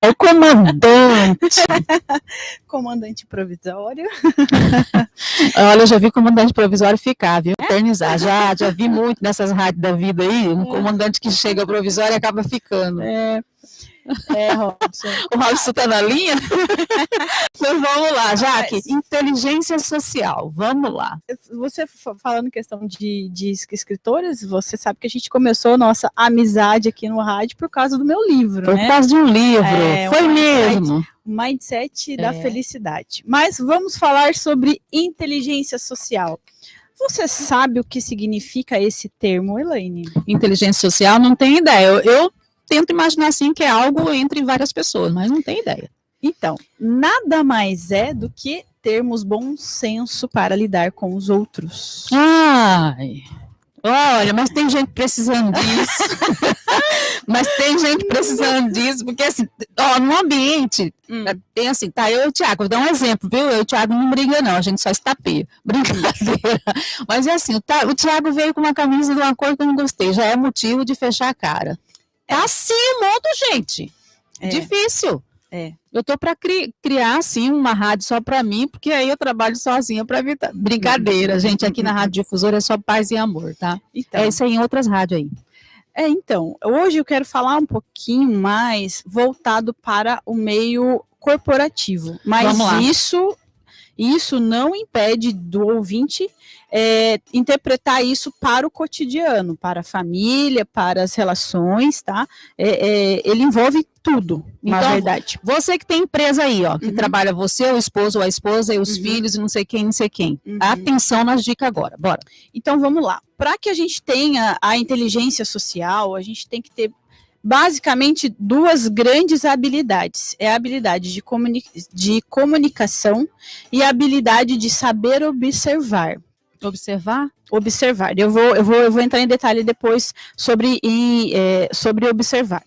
É o comandante. Comandante provisório. Olha, eu já vi comandante provisório ficar, viu? Eternizar. Já vi muito nessas rádios da vida aí, um comandante que chega provisório e acaba ficando. Robson. O Robson tá na linha? Então vamos lá, Jaque. Inteligência social, vamos lá. Você falando questão de escritores, você sabe que a gente começou nossa amizade aqui no rádio por causa do meu livro, Por causa de um livro, foi mesmo. O Mindset da Felicidade. Mas vamos falar sobre inteligência social. Você sabe o que significa esse termo, Elaine? Inteligência social, não tenho ideia. Eu tento imaginar assim que é algo entre várias pessoas, mas não tenho ideia. Então, nada mais é do que termos bom senso para lidar com os outros. Ai, olha, mas tem gente precisando disso. Porque assim, no ambiente, tem assim, tá, eu e o Thiago, vou dar um exemplo, viu? Eu e o Thiago não briga não, a gente só estapeia, brincadeira. Mas é assim, o Thiago veio com uma camisa de uma cor que eu não gostei, já é motivo de fechar a cara. Tá assim o mundo, gente. Difícil. Eu tô para criar, assim, uma rádio só para mim, porque aí eu trabalho sozinha para evitar. Brincadeira, gente, aqui na Rádio Difusora é só paz e amor, tá? Então, é isso aí em outras rádios aí. Então, hoje eu quero falar um pouquinho mais voltado para o meio corporativo, mas isso não impede do ouvinte interpretar isso para o cotidiano, para a família, para as relações, tá? Ele envolve tudo, na verdade. Você que tem empresa aí, ó, que trabalha você, o esposo ou a esposa, e os filhos, e não sei quem. Atenção nas dicas agora, bora. Então, vamos lá. Para que a gente tenha a inteligência social, a gente tem que ter basicamente duas grandes habilidades. É a habilidade de comunicação e a habilidade de saber observar. Observar. Eu vou entrar em detalhe depois sobre observar.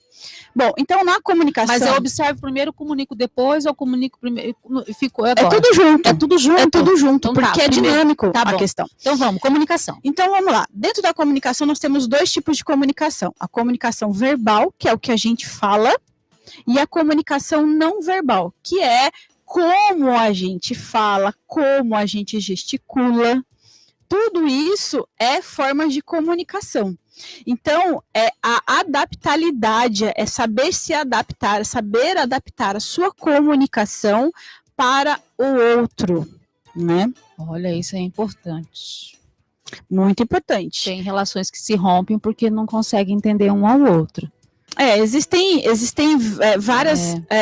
Bom, então na comunicação... Mas eu observo primeiro, comunico depois, ou comunico primeiro, fico agora? É tudo junto. É tudo junto, Então, porque é dinâmico a questão. Então vamos, comunicação. Então vamos lá. Dentro da comunicação nós temos dois tipos de comunicação. A comunicação verbal, que é o que a gente fala, e a comunicação não verbal, que é como a gente fala, como a gente gesticula. Tudo isso é formas de comunicação. Então, a adaptabilidade, é saber se adaptar, é saber adaptar a sua comunicação para o outro, né? Olha, isso é importante. Muito importante. Tem relações que se rompem porque não conseguem entender um ao outro. Existem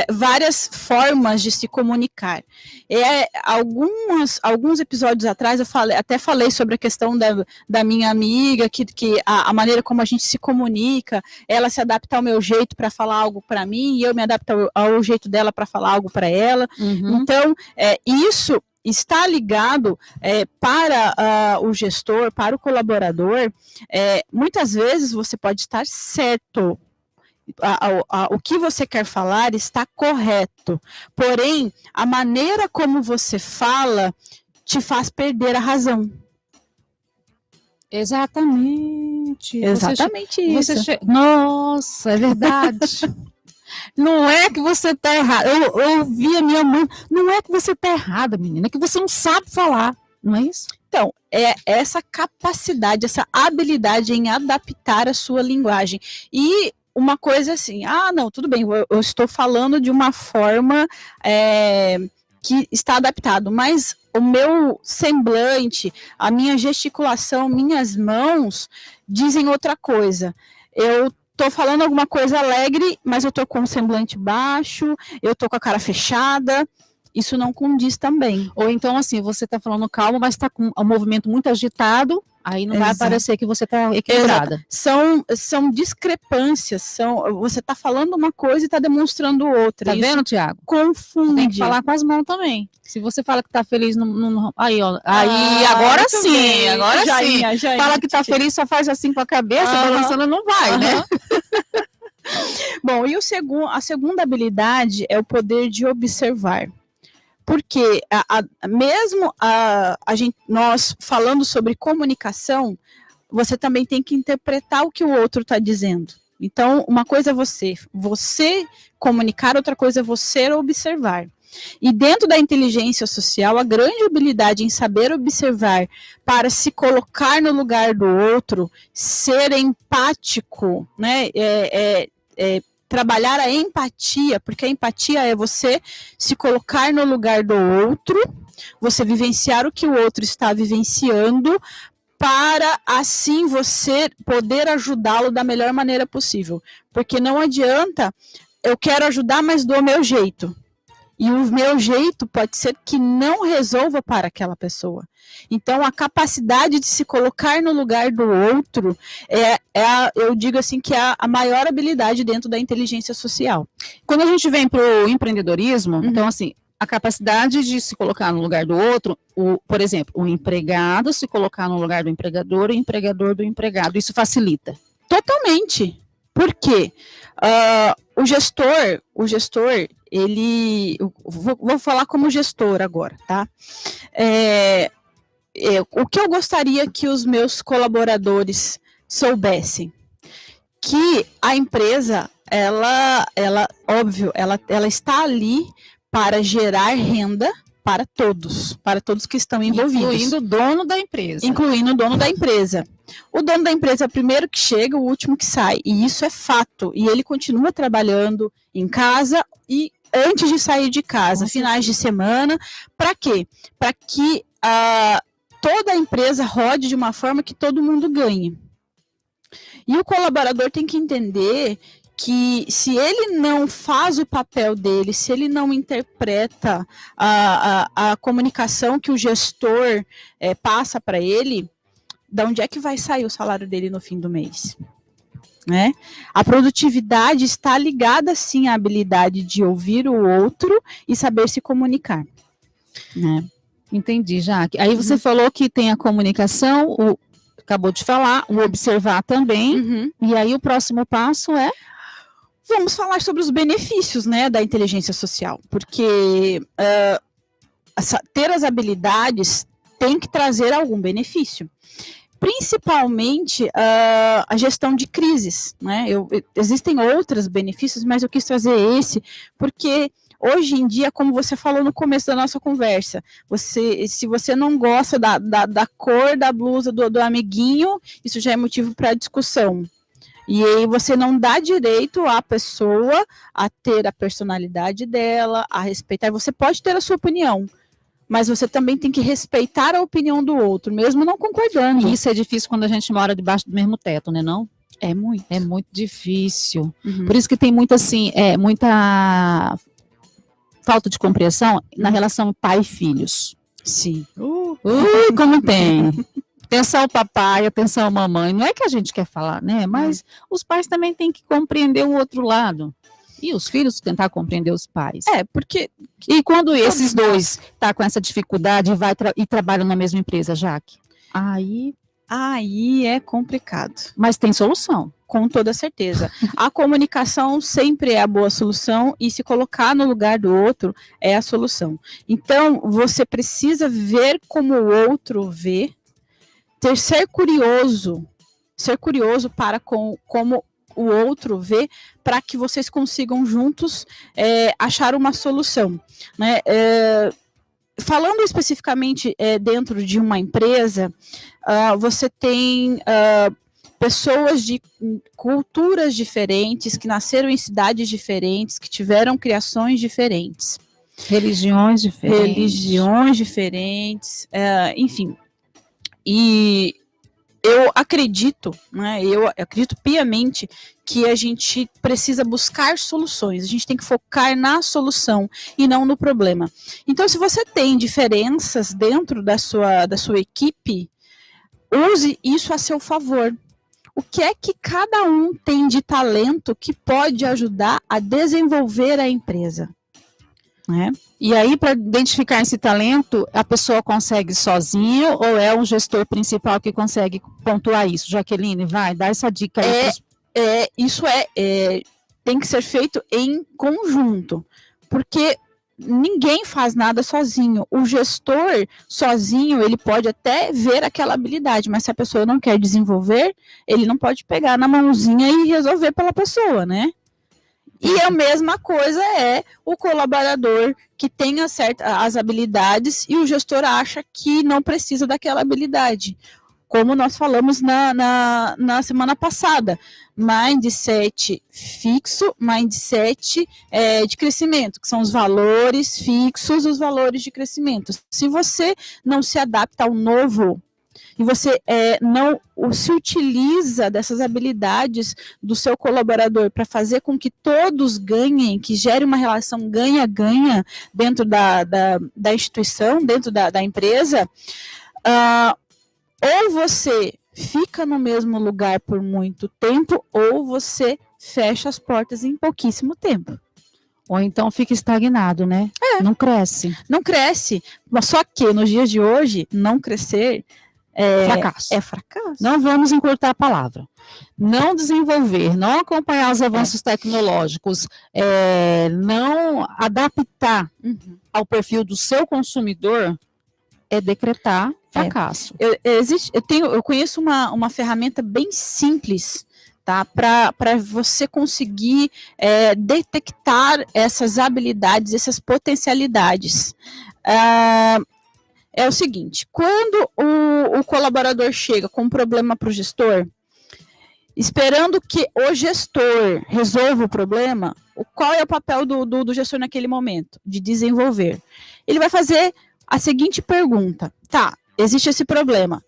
várias formas de se comunicar. Alguns episódios atrás eu até falei sobre a questão da minha amiga, que a maneira como a gente se comunica, ela se adapta ao meu jeito para falar algo para mim, e eu me adapto ao jeito dela para falar algo para ela. Então, isso está ligado para o gestor, para o colaborador. Muitas vezes você pode estar certo, o que você quer falar está correto, porém, a maneira como você fala te faz perder a razão. Exatamente isso. Nossa, é verdade. Não é que você está errada. Eu ouvi a minha mãe, não é que você está errada, menina, é que você não sabe falar, não é isso? Então, é essa capacidade, essa habilidade em adaptar a sua linguagem. E uma coisa assim, não, tudo bem, eu estou falando de uma forma que está adaptado, mas o meu semblante, a minha gesticulação, minhas mãos dizem outra coisa. Eu estou falando alguma coisa alegre, mas eu estou com o semblante baixo, eu estou com a cara fechada. Isso não condiz também. Ou então, assim, você está falando calmo, mas está com um movimento muito agitado, aí não vai parecer que você está equilibrada. São discrepâncias, você está falando uma coisa e está demonstrando outra. Tá vendo, Thiago? Confunde. Tem que falar com as mãos também. Se você fala que está feliz, aí, ó. Aí, agora sim, joinha, fala que está feliz, só faz assim com a cabeça, balançando, não vai, né? Bom, e a segunda habilidade é o poder de observar. Porque nós falando sobre comunicação, você também tem que interpretar o que o outro está dizendo. Então, uma coisa é você comunicar, outra coisa é você observar. E dentro da inteligência social, a grande habilidade em saber observar para se colocar no lugar do outro, ser empático, né? Trabalhar a empatia, porque a empatia é você se colocar no lugar do outro, você vivenciar o que o outro está vivenciando, para assim você poder ajudá-lo da melhor maneira possível. Porque não adianta, eu quero ajudar, mas do meu jeito. E o meu jeito pode ser que não resolva para aquela pessoa. Então, a capacidade de se colocar no lugar do outro eu digo assim, que é a maior habilidade dentro da inteligência social. Quando a gente vem para o empreendedorismo, então, assim, a capacidade de se colocar no lugar do outro, por exemplo, o empregado se colocar no lugar do empregador e o empregador do empregado, isso facilita. Totalmente. Por quê? O gestor, ele... Vou falar como gestor agora, tá? O que eu gostaria que os meus colaboradores soubessem? Que a empresa, ela está ali para gerar renda para todos que estão envolvidos. Incluindo o dono da empresa. Incluindo o dono da empresa. O dono da empresa é o primeiro que chega, o último que sai. E isso é fato. E ele continua trabalhando em casa e antes de sair de casa, finais de semana. Para quê? Para que toda a empresa rode de uma forma que todo mundo ganhe. E o colaborador tem que entender que se ele não faz o papel dele, se ele não interpreta a comunicação que o gestor passa para ele, de onde é que vai sair o salário dele no fim do mês? Né? A produtividade está ligada, sim, à habilidade de ouvir o outro e saber se comunicar. Né? Entendi, Jaque. Aí você falou que tem a comunicação, acabou de falar, o observar também, e aí o próximo passo é? Vamos falar sobre os benefícios, né, da inteligência social, porque ter as habilidades tem que trazer algum benefício. Principalmente a gestão de crises, né? Existem outros benefícios, mas eu quis trazer esse, porque hoje em dia, como você falou no começo da nossa conversa, se você não gosta da cor da blusa do amiguinho, isso já é motivo para discussão. E aí você não dá direito à pessoa a ter a personalidade dela, a respeitar. Você pode ter a sua opinião, mas você também tem que respeitar a opinião do outro, mesmo não concordando. E isso é difícil quando a gente mora debaixo do mesmo teto, né, não? É muito. É muito difícil. Por isso que tem muito, assim, muita falta de compreensão na relação pai e filhos. Sim. Como tem. Atenção papai, atenção mamãe. Não é que a gente quer falar, né? Mas os pais também têm que compreender o outro lado. E os filhos tentar compreender os pais. Porque... E quando esses dois tá com essa dificuldade e trabalham na mesma empresa, Jaque? Aí é complicado. Mas tem solução. Com toda certeza. A comunicação sempre é a boa solução e se colocar no lugar do outro é a solução. Então, você precisa ver como o outro vê, ser curioso para como o outro vê, para que vocês consigam juntos achar uma solução. Né? Falando especificamente dentro de uma empresa, você tem pessoas de culturas diferentes, que nasceram em cidades diferentes, que tiveram criações diferentes. Religiões diferentes, enfim. E eu acredito, né, piamente que a gente precisa buscar soluções, a gente tem que focar na solução e não no problema. Então, se você tem diferenças dentro da sua equipe, use isso a seu favor. O que é que cada um tem de talento que pode ajudar a desenvolver a empresa? Né? E aí, para identificar esse talento, a pessoa consegue sozinho ou é o gestor principal que consegue pontuar isso? Jaqueline, vai, dá essa dica aí. Isso tem que ser feito em conjunto, porque ninguém faz nada sozinho. O gestor sozinho, ele pode até ver aquela habilidade, mas se a pessoa não quer desenvolver, ele não pode pegar na mãozinha e resolver pela pessoa, né? E a mesma coisa é o colaborador que tem as habilidades e o gestor acha que não precisa daquela habilidade. Como nós falamos na semana passada, mindset fixo, mindset de crescimento, que são os valores fixos, os valores de crescimento. Se você não se adapta ao novo, e você não se utiliza dessas habilidades do seu colaborador para fazer com que todos ganhem, que gere uma relação ganha-ganha dentro da instituição, dentro da empresa, ou você fica no mesmo lugar por muito tempo, ou você fecha as portas em pouquíssimo tempo. Ou então fica estagnado, né? Não cresce. Não cresce. Mas só que nos dias de hoje, não crescer fracasso. É fracasso. Não vamos encurtar a palavra. Não desenvolver, não acompanhar os avanços tecnológicos, não adaptar ao perfil do seu consumidor, é decretar fracasso. Eu conheço uma ferramenta bem simples, tá? Para você conseguir detectar essas habilidades, essas potencialidades. É o seguinte, quando o colaborador chega com um problema para o gestor, esperando que o gestor resolva o problema, qual é o papel do gestor naquele momento? De desenvolver. Ele vai fazer a seguinte pergunta: tá, existe esse problema,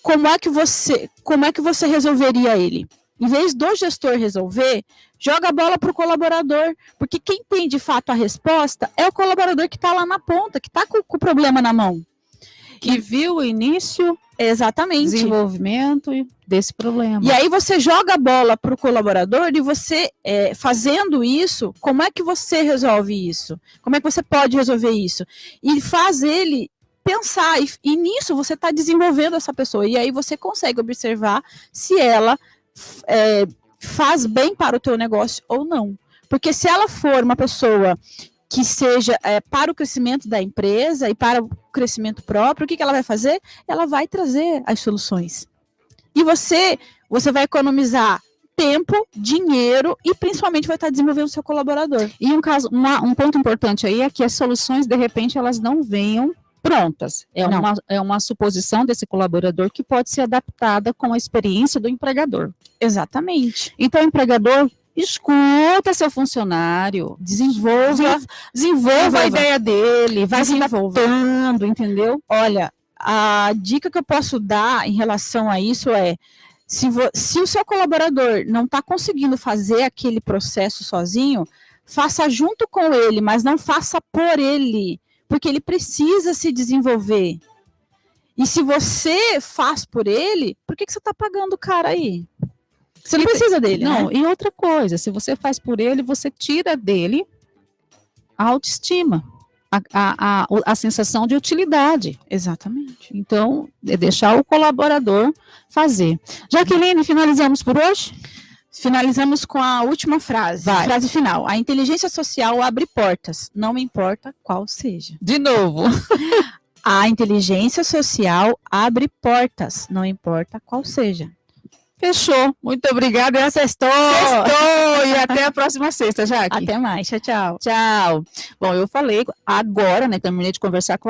como é que você resolveria ele? Em vez do gestor resolver, joga a bola para o colaborador, porque quem tem de fato a resposta é o colaborador que está lá na ponta, que está com o problema na mão. Que viu o início, desenvolvimento desse problema. E aí você joga a bola para o colaborador e você, fazendo isso, como é que você resolve isso? Como é que você pode resolver isso? E faz ele pensar, e nisso você está desenvolvendo essa pessoa, e aí você consegue observar se ela faz bem para o teu negócio ou não. Porque se ela for uma pessoa que seja para o crescimento da empresa e para o crescimento próprio, o que ela vai fazer? Ela vai trazer as soluções. E você vai economizar tempo, dinheiro e principalmente vai estar desenvolvendo o seu colaborador. E um ponto importante aí é que as soluções, de repente, elas não venham prontas. É uma suposição desse colaborador que pode ser adaptada com a experiência do empregador. Exatamente. Então, o empregador escuta seu funcionário, desenvolva a ideia dele, vai se adaptando, entendeu? Olha, a dica que eu posso dar em relação a isso é, se o seu colaborador não está conseguindo fazer aquele processo sozinho, faça junto com ele, mas não faça por ele, porque ele precisa se desenvolver. E se você faz por ele, por que você está pagando o cara aí? Você não precisa dele, não, né? E outra coisa, se você faz por ele, você tira dele a autoestima, a sensação de utilidade. Exatamente. Então, é deixar o colaborador fazer. Jaqueline, finalizamos por hoje? Finalizamos com a última frase. Frase final. A inteligência social abre portas, não importa qual seja. De novo. A inteligência social abre portas, não importa qual seja. Fechou. Muito obrigada. E sextou. E até a próxima sexta, Jaque. Até mais. Tchau, tchau. Tchau. Bom, eu falei agora, né? Terminei de conversar com